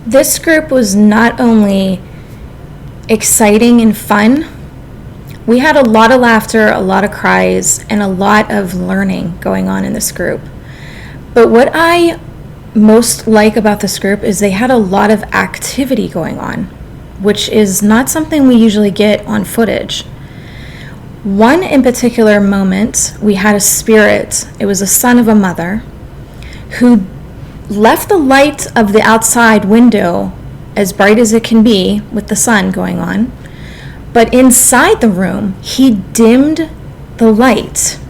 This group was not only exciting and fun, we had a lot of laughter, a lot of cries, and a lot of learning going on in this group. But what I most like about this group is they had a lot of activity going on, which is not something we usually get on footage. One in particular moment, we had a spirit, it was a son of a mother, who left the light of the outside window as bright as it can be with the sun going on, but inside the room, he dimmed the light,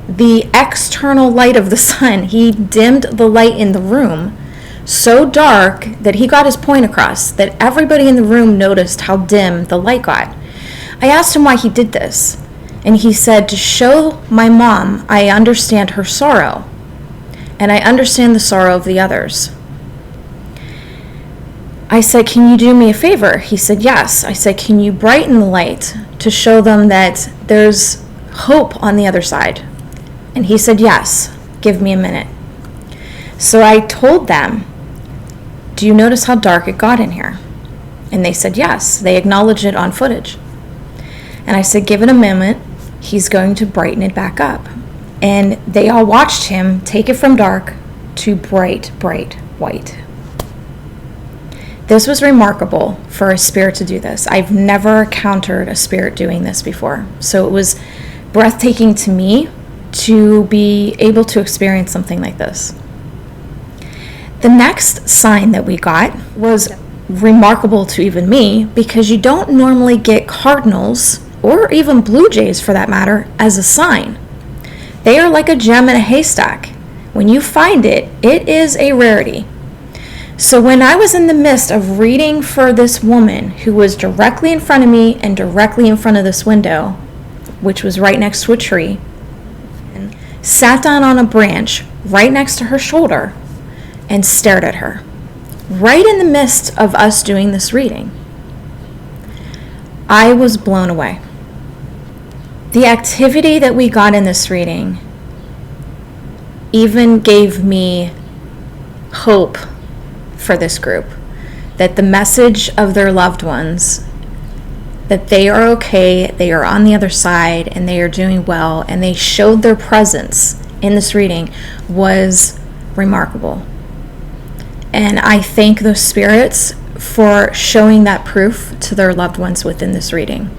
the external light of the sun. He dimmed the light in the room so dark that he got his point across, that everybody in the room noticed how dim the light got. I asked him why he did this, and he said, to show my mom I understand her sorrow, and I understand the sorrow of the others. I said, can you do me a favor? He said, yes. I said, can you brighten the light to show them that there's hope on the other side? And he said, yes, give me a minute. So I told them, do you notice how dark it got in here? And they said, yes. They acknowledged it on footage. And I said, give it a moment. He's going to brighten it back up. And they all watched him take it from dark to bright, bright white. This was remarkable for a spirit to do this. I've never encountered a spirit doing this before. So it was breathtaking to me to be able to experience something like this. The next sign that we got was remarkable to even me, because you don't normally get cardinals, or even blue jays for that matter, as a sign. They are like a gem in a haystack. When you find it, it is a rarity. So when I was in the midst of reading for this woman who was directly in front of me and directly in front of this window, which was right next to a tree, and sat down on a branch right next to her shoulder and stared at her, right in the midst of us doing this reading, I was blown away. The activity that we got in this reading even gave me hope for this group, that the message of their loved ones, that they are okay, they are on the other side, and they are doing well, and they showed their presence in this reading, was remarkable. And I thank those spirits for showing that proof to their loved ones within this reading.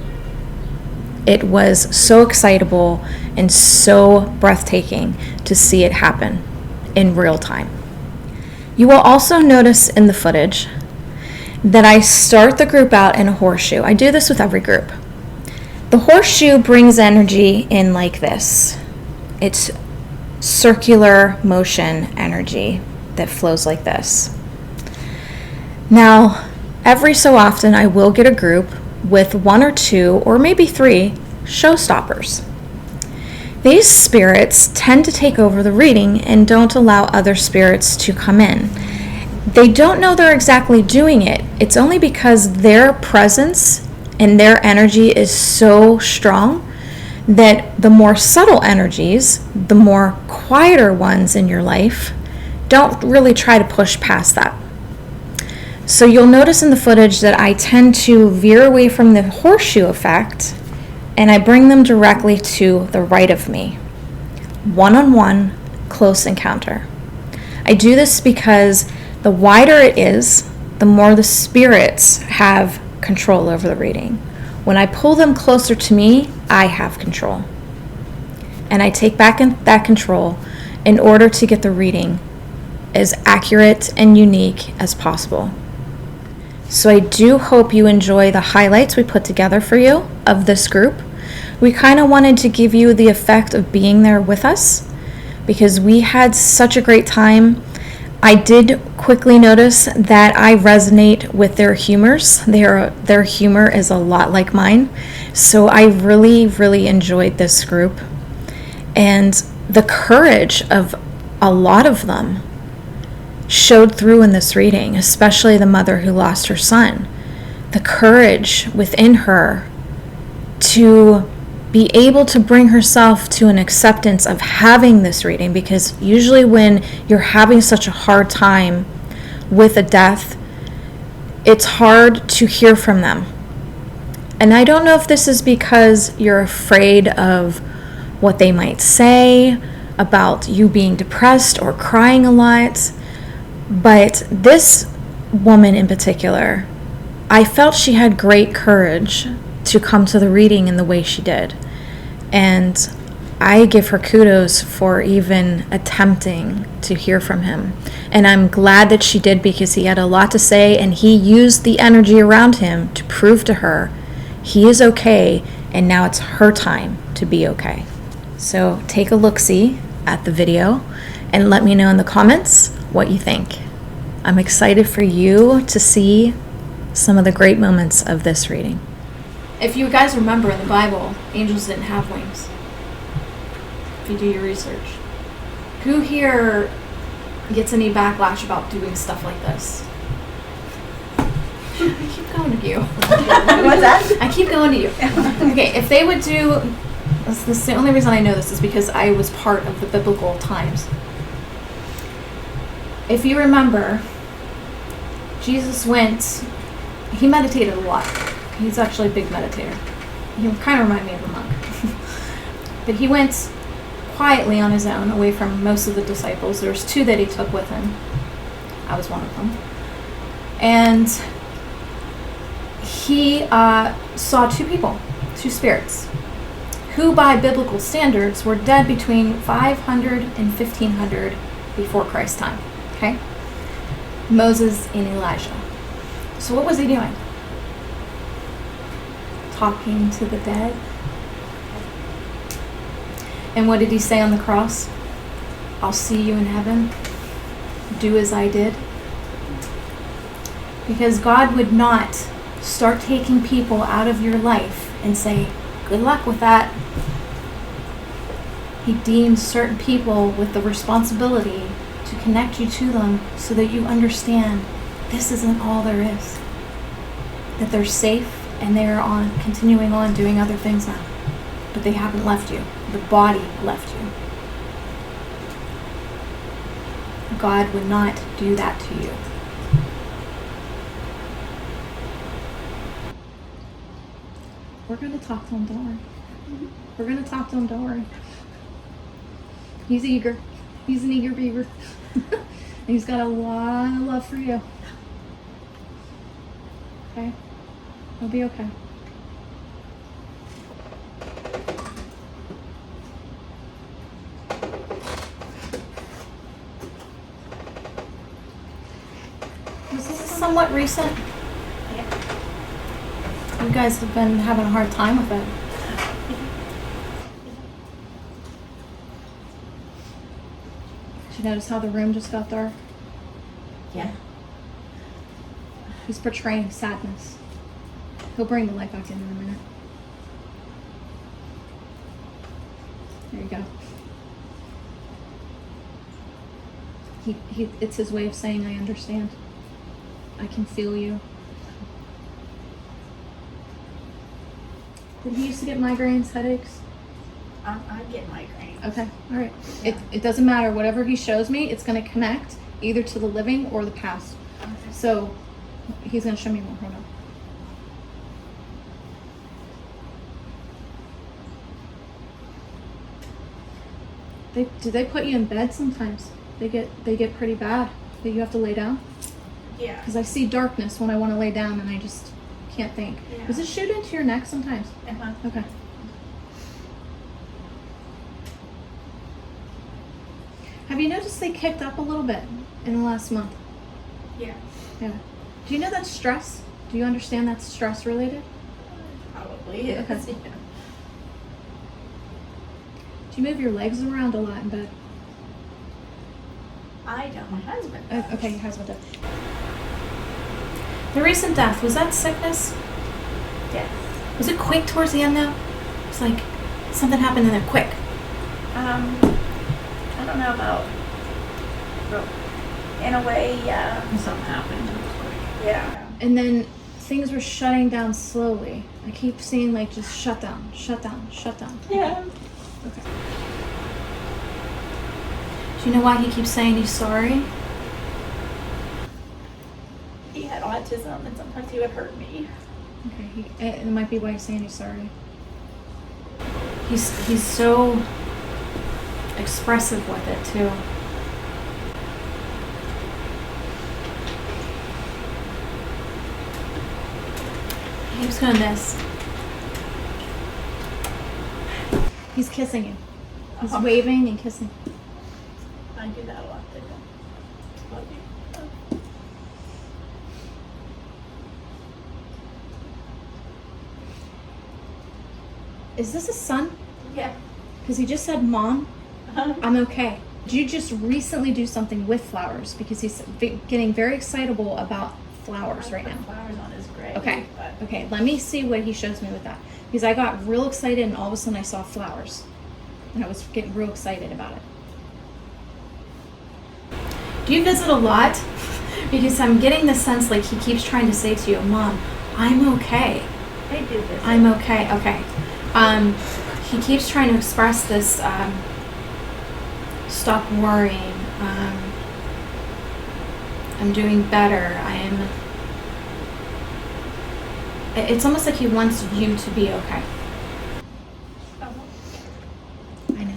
It was so excitable and so breathtaking to see it happen in real time. You will also notice in the footage that I start the group out in a horseshoe. I do this with every group. The horseshoe brings energy in like this. It's circular motion energy that flows like this. Now, every so often I will get a group with 1 or 2 or maybe 3 showstoppers. These spirits tend to take over the reading and don't allow other spirits to come in. They don't know they're exactly doing it. It's only because their presence and their energy is so strong that the more subtle energies, the more quieter ones in your life, don't really try to push past that. So you'll notice in the footage that I tend to veer away from the horseshoe effect, and I bring them directly to the right of me. One-on-one, close encounter. I do this because the wider it is, the more the spirits have control over the reading. When I pull them closer to me, I have control. And I take back that control in order to get the reading as accurate and unique as possible. So I do hope you enjoy the highlights we put together for you of this group. We kind of wanted to give you the effect of being there with us because we had such a great time. I did quickly notice that I resonate with their humors. Their humor is a lot like mine. So I really, really enjoyed this group. And the courage of a lot of them showed through in this reading, especially the mother who lost her son. The courage within her to be able to bring herself to an acceptance of having this reading, because usually when you're having such a hard time with a death, it's hard to hear from them. And I don't know if this is because you're afraid of what they might say about you being depressed or crying a lot, but this woman in particular, I felt she had great courage to come to the reading in the way she did. And I give her kudos for even attempting to hear from him. And I'm glad that she did, because he had a lot to say, and he used the energy around him to prove to her he is okay, and now it's her time to be okay. So take a look-see at the video and let me know in the comments what you think. I'm excited for you to see some of the great moments of this reading. If you guys remember, in the Bible, angels didn't have wings. If you do your research. Who here gets any backlash about doing stuff like this? I keep going to you. What's that? I keep going to you. Okay, if they would do, this is the only reason I know this is because I was part of the biblical times. If you remember, Jesus went, he meditated a lot. He's actually a big meditator. He kind of reminded me of a monk. But he went quietly on his own, away from most of the disciples. There was 2 that he took with him. I was one of them. And he saw 2 people, 2 spirits, who by biblical standards were dead between 500 and 1500 before Christ's time. Okay? Moses and Elijah. So what was he doing? Talking to the dead. And what did he say on the cross? I'll see you in heaven. Do as I did. Because God would not start taking people out of your life and say, good luck with that. He deems certain people with the responsibility to connect you to them so that you understand this isn't all there is. That they're safe and they're continuing on doing other things now. But they haven't left you. The body left you. God would not do that to you. We're going to talk to him, don't worry. We're going to talk to him, don't worry. He's eager. He's an eager beaver. And he's got a lot of love for you. Okay? He'll be okay. Was this somewhat recent? You guys have been having a hard time with it. Did you notice how the room just got dark? Yeah. He's portraying sadness. He'll bring the light back in a minute. There you go. It's his way of saying, I understand. I can feel you. Did he used to get migraines, headaches? I get migraines. Okay, all right. Yeah. It doesn't matter. Whatever he shows me, it's going to connect either to the living or the past. Okay. So he's going to show me more. Hold on. Do they put you in bed sometimes? They get pretty bad that you have to lay down? Yeah. Because I see darkness when I want to lay down and I just can't think. Yeah. Does it shoot into your neck sometimes? Uh-huh. Okay. Have you noticed they kicked up a little bit in the last month? Yeah. Yeah. Do you know that's stress? Do you understand that's stress related? Probably is. Okay. Yeah. Do you move your legs around a lot in bed? I don't. My husband. Okay, your husband does. The recent death, was that sickness? Yes. Was it quick towards the end though? It's like something happened and then quick. I don't know about. In a way, yeah. Something happened. It was quick. Yeah. And then things were shutting down slowly. I keep seeing like just shut down, shut down, shut down. Yeah. Okay. Do you know why he keeps saying he's sorry? he had autism, and sometimes he would hurt me. Okay, it might be why he's saying he's sorry. He's so expressive with it too. He keeps doing this. He's kissing you. He's waving and kissing. I do that a lot too. Love you. Is this a son? Yeah. Because he just said, Mom, I'm okay. Did you just recently do something with flowers? Because he's getting very excitable about flowers right now. Flowers on his grave. Okay. But Okay, let me see what he shows me with that. Because I got real excited and all of a sudden I saw flowers. And I was getting real excited about it. Do you visit a lot? Because I'm getting the sense like he keeps trying to say to you, Mom, I'm okay. I do this. I'm okay. Okay. He keeps trying to express this, stop worrying. I'm doing better. It's almost like he wants you to be okay. I know.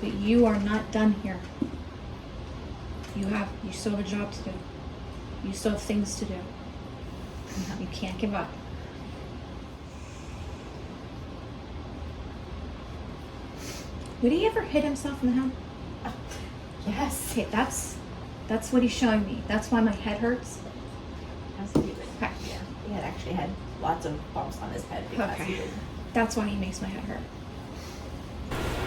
But you are not done here. You still have a job to do. You still have things to do. You can't give up. Would he ever hit himself in the head? Yes. Okay, that's what he's showing me. That's why my head hurts. Okay. Okay. Yeah. He had actually had lots of bumps on his head because Okay. he would. That's why he makes my head hurt.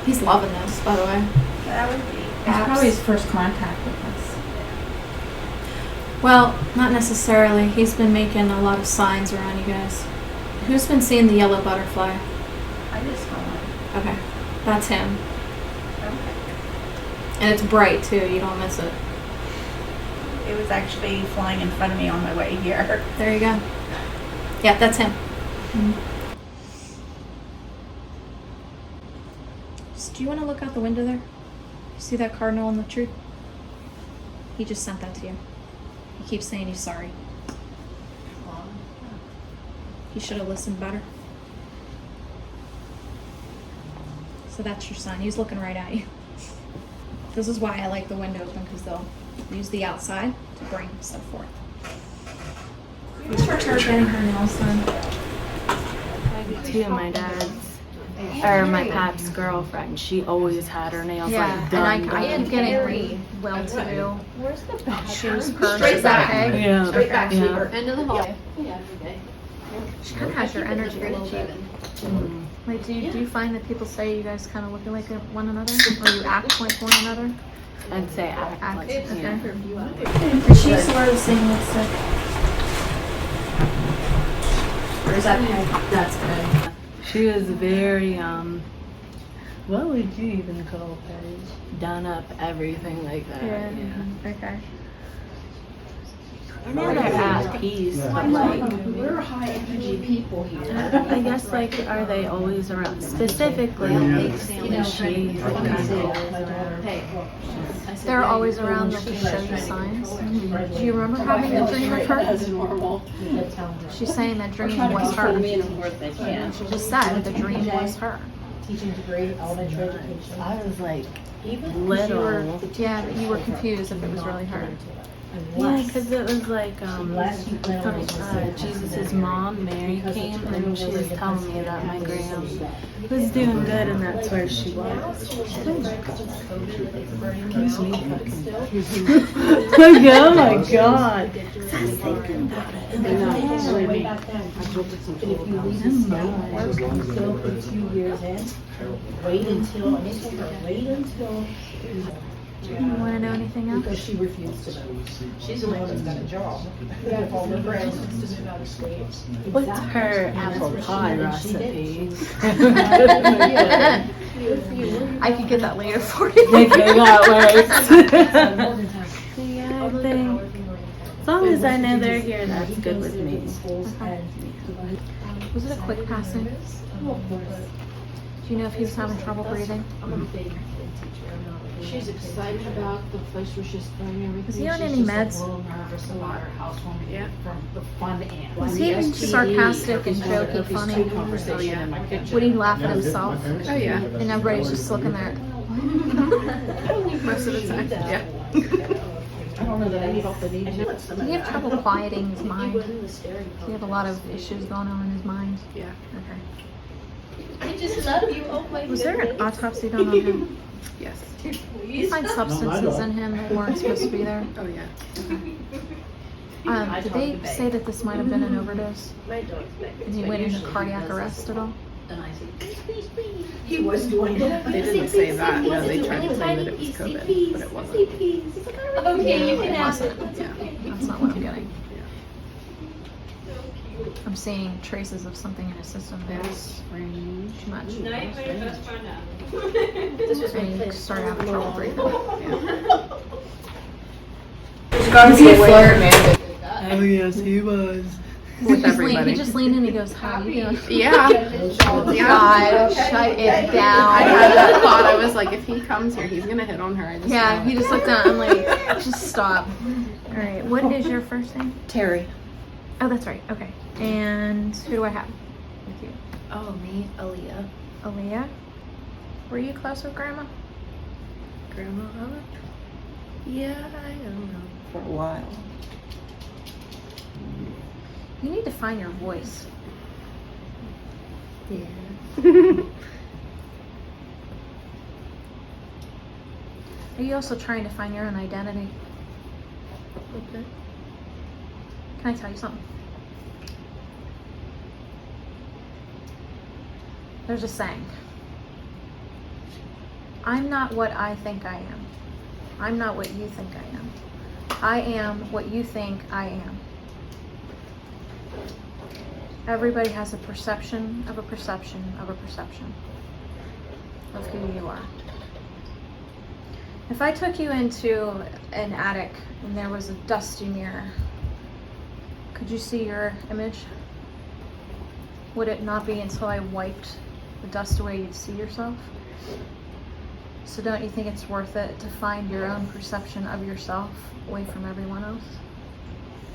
He's loving this, by the way. That would be. It's probably his first contact with us. Well, not necessarily. He's been making a lot of signs around you guys. Who's been seeing the yellow butterfly? I just saw one. Okay, that's him. Okay. And it's bright too. You don't miss it. It was actually flying in front of me on my way here. There you go. Yeah, that's him. Do you want to look out the window there? You see that cardinal on the tree? He just sent that to you. He keeps saying he's sorry. He should have listened better. So that's your son. He's looking right at you. This is why I like the window open, because they'll use the outside to bring stuff forth. What's for her getting her nails done? Two of my dad's, or my pap's girlfriend, she always had her nails like done. And I keep getting well-to-do. Where's the back? Shoes, purse, Straight back. okay? Yeah. Straight back, Yeah. sweetheart. End of the hall. She kind of has your energy a little bit. Like, do you find that people say you guys kind of look like one another, or you act like one another? I'd say act like, Okay. yeah. Does she wear the same lipstick? Or is that pink? That's good. She was very, what would you even call her? Done up, everything like that. Yeah. Okay. And they're at peace, but like, We're high energy people here. I guess like, are they always around? Specifically, is she They're always around them to show you signs. Do you remember having a dream of her? As normal. She's saying that dream Trying to was control her. me, and of course they can. She just said the dream was her. Teaching degree, elementary education. I was like, You were, little. yeah, but you were confused if it was really her. Yeah, because it was like, Jesus' mom, Mary, came and she was telling me that my gram was doing good and that's where she was. Excuse me. Like, oh my god. I was thinking about it. And way back then, but if you leave the state work until a few years in, wait until. You want to know anything else? Because she refused to move. She's the one that's got a job. Yeah, all her friends to move out of state. What's her apple pie recipe? I could get that later for you. Okay, that works. Yeah, I think as long as I know they're here, that's good with me. Was it a quick passing? Do you know if he was having trouble breathing? She's excited about the place where she's throwing everything. Is he on She's any just, like, meds? a little nervous about her housewarming from the fun end. Was When he the being STD, sarcastic and herpes one, jokey herpes funny? two conversation in my kitchen. Would he laugh at himself? Oh yeah, And everybody's just looking there. most of the time. Yeah. I don't know that I need all the need. Does he have trouble quieting his mind? Does he have a lot of issues going on in his mind? Yeah. Okay. I just love you. Oh my Was there an autopsy done on him? Yes. Did you find substances in him that weren't supposed to be there? Oh yeah. Did they say that this might have been an overdose? My dog's back. And he went into cardiac arrest at all? And I said, please, please, please. He was doing that. They didn't say that. No, they tried to claim that it was COVID, but it wasn't. Okay, you can have it. Yeah. That's not what I'm getting. I'm seeing traces of something in his system that's too much. This was And he started having trouble breathing. Is he a flirt? Oh yes, he was. He With just, everybody. he just leaned in and he goes, how you doing? Yeah. God, shut it down. I had that thought. I was like, if he comes here, he's gonna hit on her. I just Yeah, know he it. just looked down. I'm like, just stop. All right, what is your first name? Terry. Oh, that's right. Okay. And who do I have with you? Oh, me, Aaliyah. Aaliyah? Were you close with Grandma? Grandma? Yeah, I don't know. For a while. You need to find your voice. Yeah. Are you also trying to find your own identity? Okay. Can I tell you something? There's a saying. I'm not what I think I am. I'm not what you think I am. I am what you think I am. Everybody has a perception of a perception of a perception of who you are. If I took you into an attic and there was a dusty mirror, could you see your image? Would it not be until I wiped the dust away you'd see yourself? So don't you think it's worth it to find your own perception of yourself away from everyone else?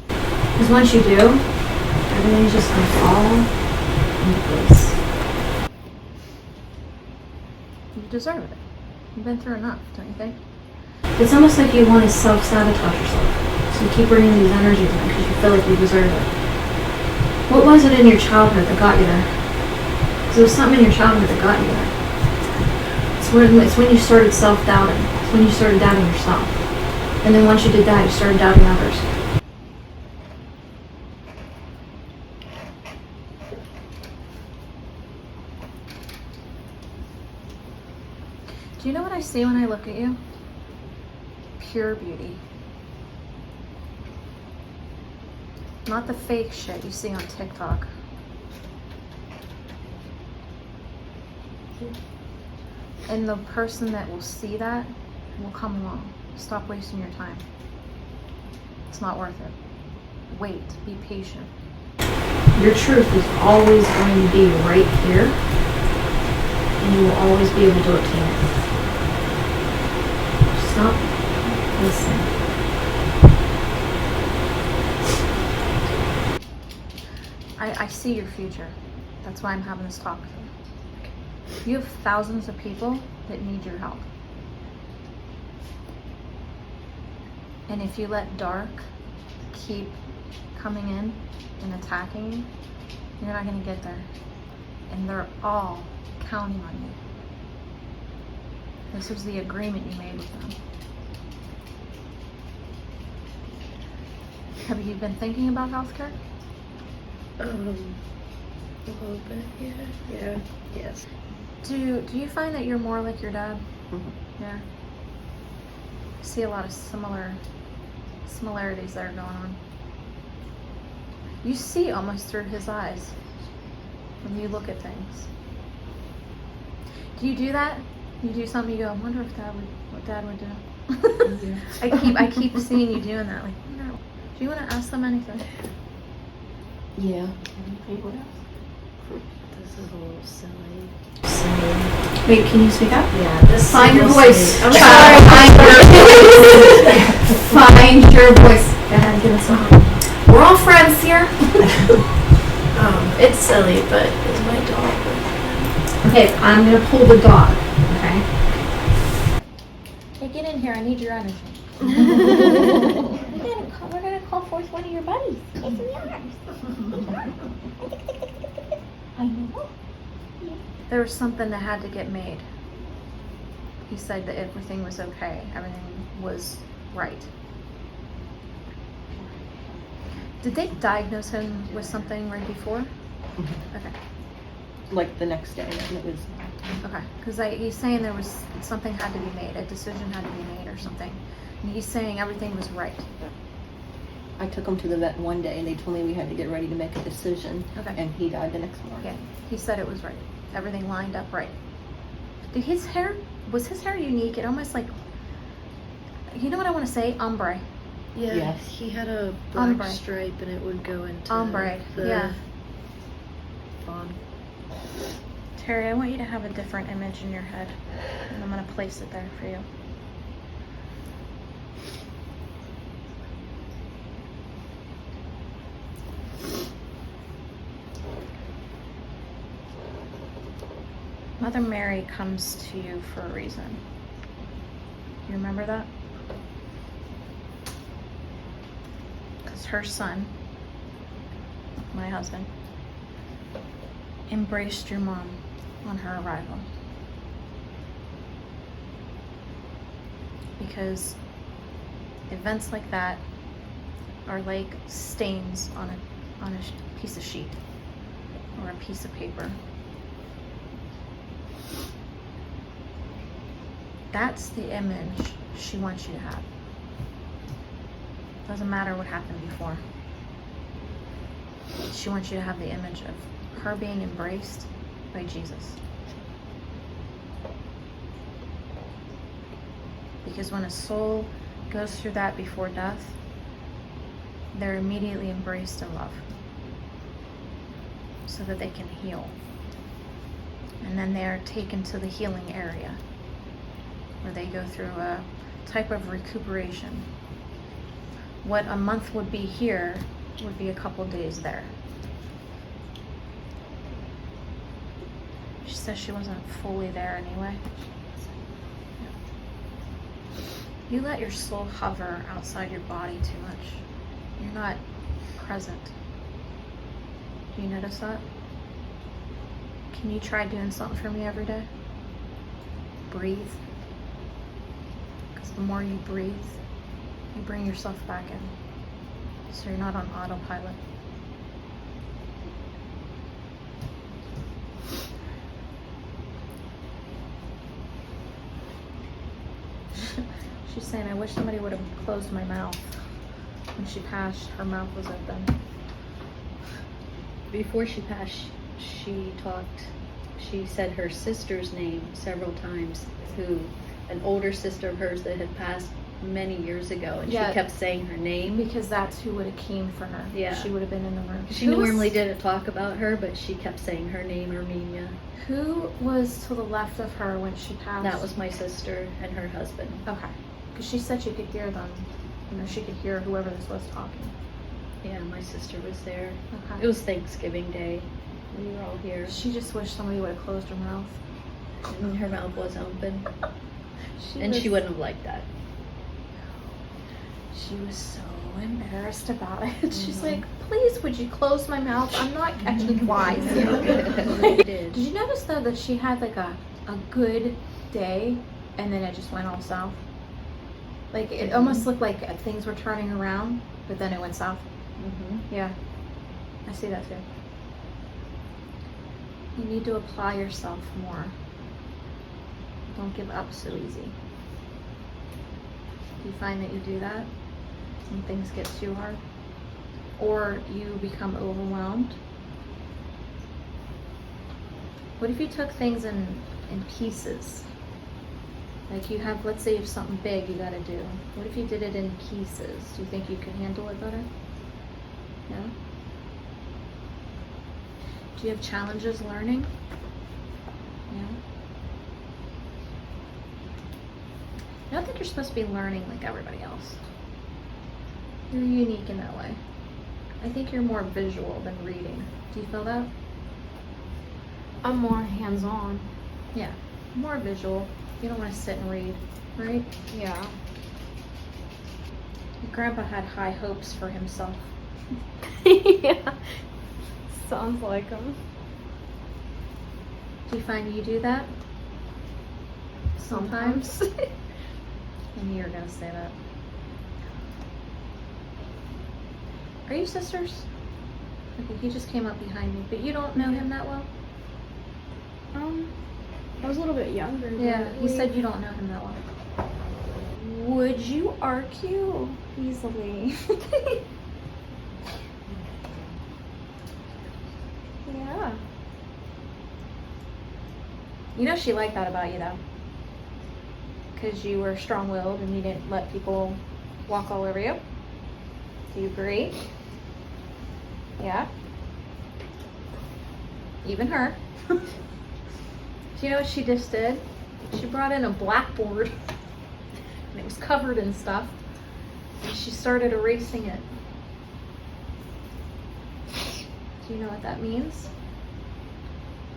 Because once you do, everything's just going to fall into place. You deserve it. You've been through enough, don't you think? It's almost like you want to self-sabotage yourself. So you keep bringing these energies in because you feel like you deserve it. What was it in your childhood that got you there? Because there was something in your childhood that got you there. It's when you started self-doubting. It's when you started doubting yourself. And then once you did that, you started doubting others. Do you know what I see when I look at you? Pure beauty. Not the fake shit you see on TikTok. And the person that will see that will come along. Stop wasting your time. It's not worth it. Wait, be patient. Your truth is always going to be right here, and you will always be able to obtain it. Stop listening. I see your future. That's why I'm having this talk with you. You have thousands of people that need your help. And if you let dark keep coming in and attacking you, you're not going to get there. And they're all counting on you. This was the agreement you made with them. Have you been thinking about healthcare? A little bit, yeah. Yes. Do you find that you're more like your dad? Mhm. Yeah. I see a lot of similarities that are going on. You see almost through his eyes when you look at things. Do you do that? You do something, you go, I wonder if what dad would do. I keep seeing you doing that. Like, no. Do you want to ask them anything? Yeah. What else? This is a little silly. Wait, can you speak up? Yeah, this Find your voice. I'm Child, find your voice. Go ahead, give us one. We're all friends here. It's silly, but is my dog with Okay, I'm gonna pull the dog. Okay. Hey, get in here. I need your energy. We're gonna call forth one of your buddies. It's I know. There was something that had to get made. He said that everything was okay. Everything was right. Did they diagnose him with something right before? Okay. like the next day, and it was. Okay. Because he's saying there was something had to be made. A decision had to be made or something. And he's saying everything was right. I took him to the vet one day, and they told me we had to get ready to make a decision. Okay. And he died the next morning. Yeah. He said it was right. Everything lined up right. Did his hair, was his hair unique? It almost like, you know what I want to say? Ombre. Yeah, Yes. he had a black Ombre. stripe and it would go into Ombre, the yeah. fawn. Terry, I want you to have a different image in your head. And I'm going to place it there for you. Mother Mary comes to you for a reason. You remember that? Because her son, my husband, embraced your mom on her arrival. Because events like that are like stains on a piece of sheet or a piece of paper. That's the image she wants you to have. Doesn't matter what happened before. She wants you to have the image of her being embraced by Jesus. Because when a soul goes through that before death, they're immediately embraced in love so that they can heal. And then they're taken to the healing area where they go through a type of recuperation. What a month would be here would be a couple days there. She says she wasn't fully there anyway. You let your soul hover outside your body too much. You're not present. Do you notice that? Can you try doing something for me every day? Breathe. Because the more you breathe, you bring yourself back in. So you're not on autopilot. She's saying, I wish somebody would have closed my mouth. When she passed, her mouth was open. Before she passed, she talked, she said her sister's name several times, who, an older sister of hers that had passed many years ago, and Yeah. she kept saying her name. Because that's who would have came for her. Yeah. She would have been in the room. She Who was- normally didn't talk about her, but she kept saying her name, Armenia. Who was to the left of her when she passed? That was my sister and her husband. Okay. Because she said she could hear them. You know, she could hear whoever this was talking. Yeah, my sister was there. Okay. It was Thanksgiving Day. We were all here. She just wished somebody would have closed her mouth. And her mouth was open. She And was, she wouldn't have liked that. She was so embarrassed about it. She's like, please, would you close my mouth? I'm not catching flies here. I did. Did you notice though that she had like a good day and then it just went all south? Like it almost looked like things were turning around, but then it went south. Mm-hmm. Yeah, I see that too. You need to apply yourself more. Don't give up so easy. Do you find that you do that when things get too hard? Or you become overwhelmed? What if you took things in pieces? Like you have, let's say you have something big you gotta do. What if you did it in pieces? Do you think you could handle it better? Yeah? Do you have challenges learning? Yeah. I don't think you're supposed to be learning like everybody else. You're unique in that way. I think you're more visual than reading. Do you feel that? I'm more hands-on. Yeah. More visual. You don't want to sit and read, right? Yeah. Your grandpa had high hopes for himself. Yeah. Sounds like him. Do you find you do that? Sometimes. I knew you were going to say that. Are you sisters? Okay, he just came up behind me, but you don't know him that well? I was a little bit younger. Yeah, he said you don't know him that well. Would you argue easily? Yeah. You know she liked that about you, though. Because you were strong-willed and you didn't let people walk all over you. Do you agree? Yeah. Even her. Do you know what she just did? She brought in a blackboard and it was covered in stuff and she started erasing it. Do you know what that means?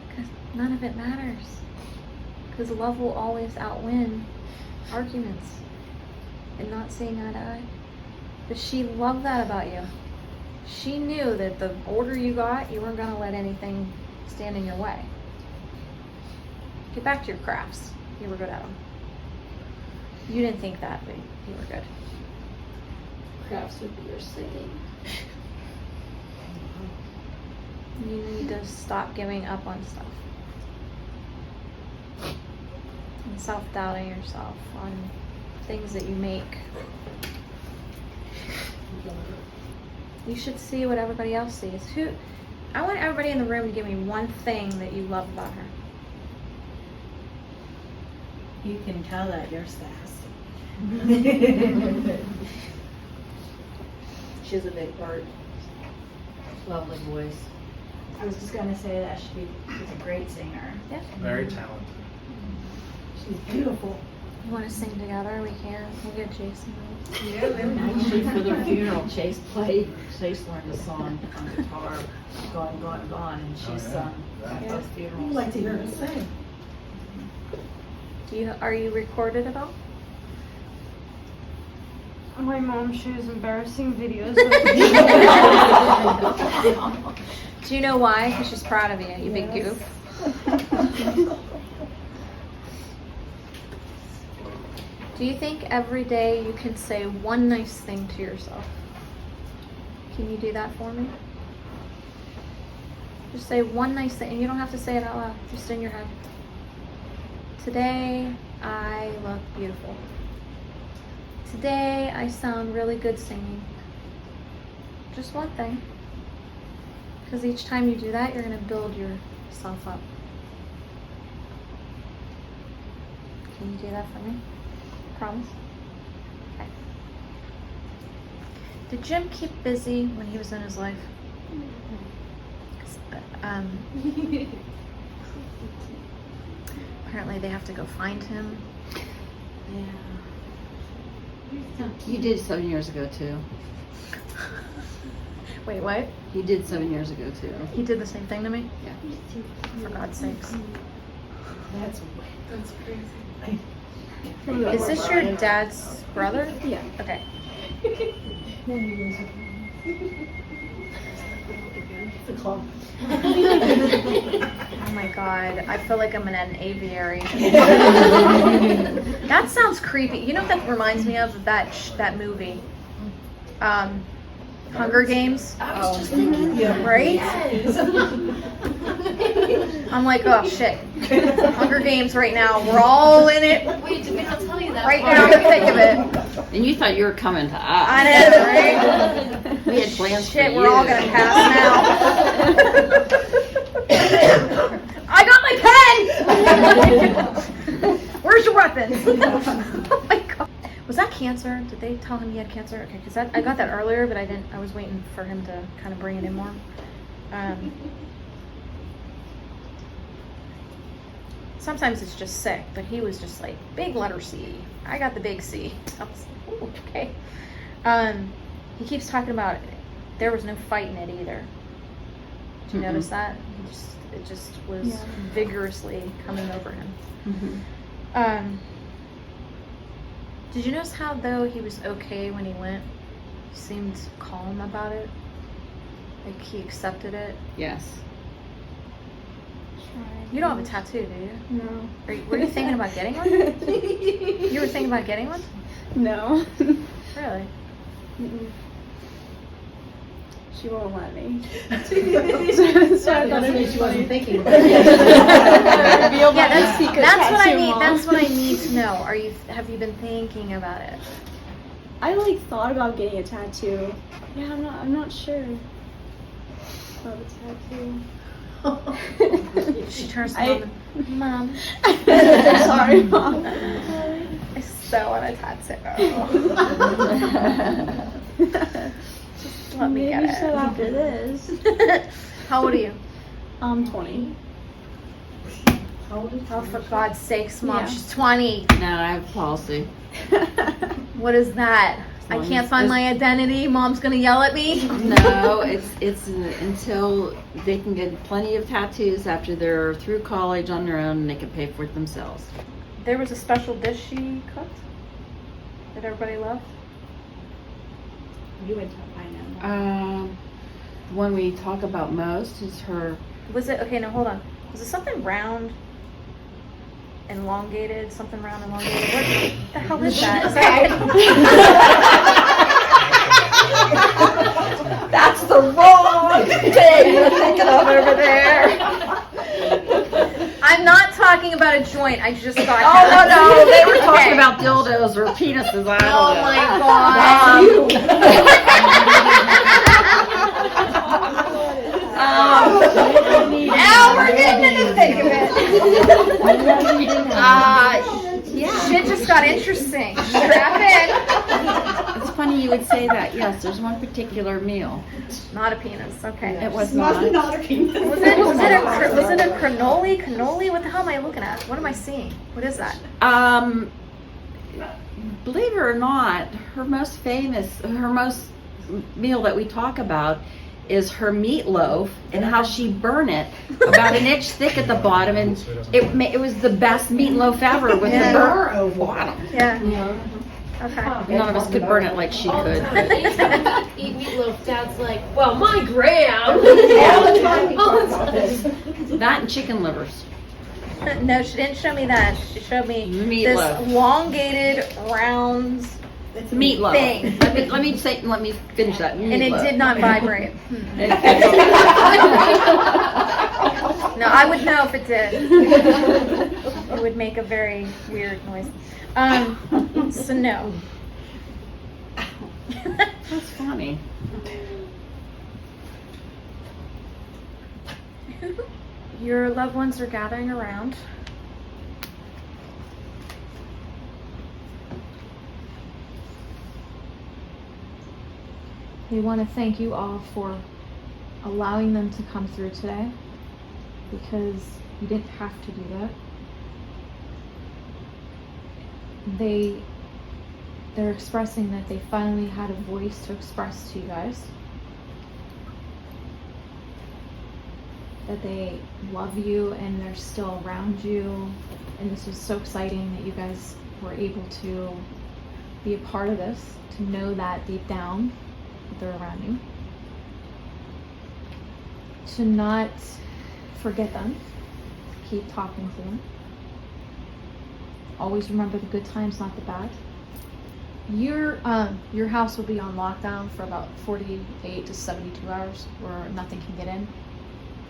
Because none of it matters. Because love will always outwin arguments and not seeing eye to eye. But she loved that about you. She knew that the older you got, you weren't going to let anything stand in your way. Get back to your crafts. You were good at them. You didn't think that, but you were good. Crafts would be your singing. You need to stop giving up on stuff. And self-doubting yourself on things that you make. You should see what everybody else sees. I want everybody in the room to give me one thing that you love about her. You can tell that you're sassy. She has a big heart. Lovely voice. I was just gonna say that she's a great singer. Yeah. Very talented. She's beautiful. You want to sing together? We can. We'll get Jason. Actually, for their funeral, Chase learned a song on guitar, Gone, Gone, Gone, and she sung at both funerals. I'd like to hear her sing. Are you recorded at all? My mom shows embarrassing videos of Do you know why? Because she's proud of you, you big goof. Do you think every day you can say one nice thing to yourself? Can you do that for me? Just say one nice thing, and you don't have to say it out loud, just in your head. Today, I look beautiful. Today, I sound really good singing. Just one thing. Because each time you do that, you're going to build yourself up. Can you do that for me? Promise? Okay. Did Jim keep busy when he was in his life? 'Cause, apparently they have to go find him. Yeah. You did 7 years ago too. Wait, what? He did 7 years ago too. He did the same thing to me? Yeah. For God's sakes. That's crazy. Is this your dad's brother? Yeah. Okay. the club. Oh my God, I feel like I'm in an aviary. That sounds creepy. You know what that reminds me of? That movie. Hunger Games. I was just thinking that. Right? Yes. I'm like, oh shit. Hunger Games right now. We're all in it. Wait, did we not tell you that? Right now, the thick of it. And you thought you were coming to us. I know, right? We had plans Shit, for we're you. all gonna pass now. I got my pen! Where's your weapons? Oh my God. Was that cancer? Did they tell him he had cancer? Okay, because I got that earlier, but I was waiting for him to kind of bring it in more. sometimes it's just sick, but he was just like, big letter C. I got the big C. I was like, ooh, okay. He keeps talking about there was no fight in it either. Did you notice that? It just was vigorously coming over him. Did you notice how, though, he was okay when he went? He seemed calm about it. Like he accepted it. Yes. You don't have a tattoo, do you? No. Were you thinking about getting one? You were thinking about getting one? No. Really? Mm-mm. She won't let me. So I thought it was She wasn't thinking about Yeah, That's what I need. That's what I need to know. Have you been thinking about it? I like thought about getting a tattoo. Yeah, I'm not sure about a tattoo. She turns to Mom. Sorry, Mom. I so want a tattoo. Just let me get Maybe it. so after this. How old are you? I'm 20. Oh, for God's sakes, Mom, Yeah. she's 20. No, I have policy. What is that? I can't find my identity. Mom's gonna yell at me. No, it's until they can get plenty of tattoos after they're through college on their own and they can pay for it themselves. There was a special dish she cooked that everybody loved. You would tell, I know. The one we talk about most is her. Was it okay? No, hold on. Was it something round, elongated? Something round, elongated? What the hell is that? Is that That's the wrong thing you're thinking of over there. I'm not talking about a joint. I just thought. Oh no, they were talking Okay. about dildos or penises. I don't Oh know. my God. Now we're getting into the thick of it. Yeah. Shit just got interesting. Strap in. It's funny you would say that. Yes, there's one particular meal. Not a penis. Okay. It was not. a penis. Was it a cannoli? Cannoli? What the hell am I looking at? What am I seeing? What is that? Believe it or not, her most meal that we talk about is her meatloaf and how she burned it about an inch thick at the bottom, and it was the best meatloaf ever with the burnt bottom. Yeah. Okay. None of us could burn it like she could. Eat meatloaf. Dad's like, well, my gram. That and chicken livers. No, she didn't show me that. She showed me Meatloaf. this elongated, round Meatloaf. thing. Let me finish that. Meatloaf. And it did not vibrate. No, I would know if it did. It would make a very weird noise. So no. That's funny. Your loved ones are gathering around. We want to thank you all for allowing them to come through today, because you didn't have to do that. They're expressing that they finally had a voice to express to you guys. That they love you and they're still around you. And this was so exciting that you guys were able to be a part of this, to know that deep down that they're around you. To not forget them, keep talking to them. Always remember the good times, not the bad. Your house will be on lockdown for about 48 to 72 hours where nothing can get in.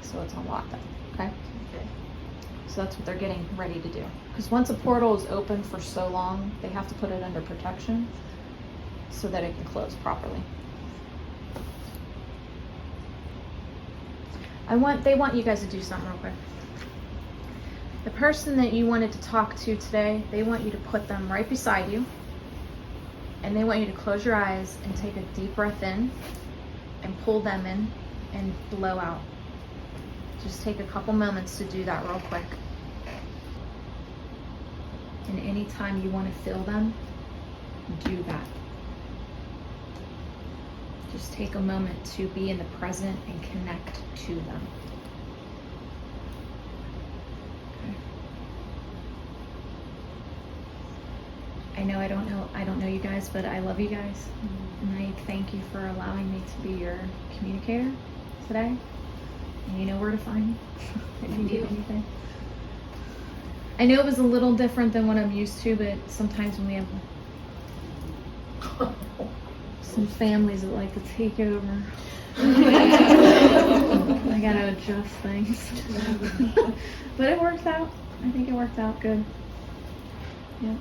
So it's on lockdown, okay? So that's what they're getting ready to do. Because once a portal is open for so long, they have to put it under protection so that it can close properly. They want you guys to do something real quick. The person that you wanted to talk to today, they want you to put them right beside you. And they want you to close your eyes and take a deep breath in and pull them in and blow out. Just take a couple moments to do that real quick. And anytime you want to feel them, do that. Just take a moment to be in the present and connect to them. Okay. I know I don't know you guys, but I love you guys. And I thank you for allowing me to be your communicator today. And you know where to find me if you need anything. I know it was a little different than what I'm used to, but sometimes when we have some families that like to take over, I gotta adjust things. But it worked out. I think it worked out good. Yep.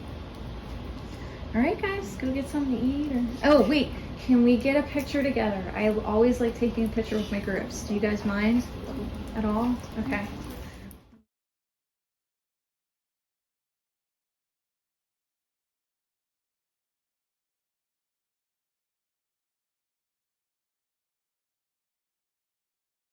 All right, guys, go get something to eat. Oh, wait, can we get a picture together? I always like taking a picture with my groups. Do you guys mind at all? Okay.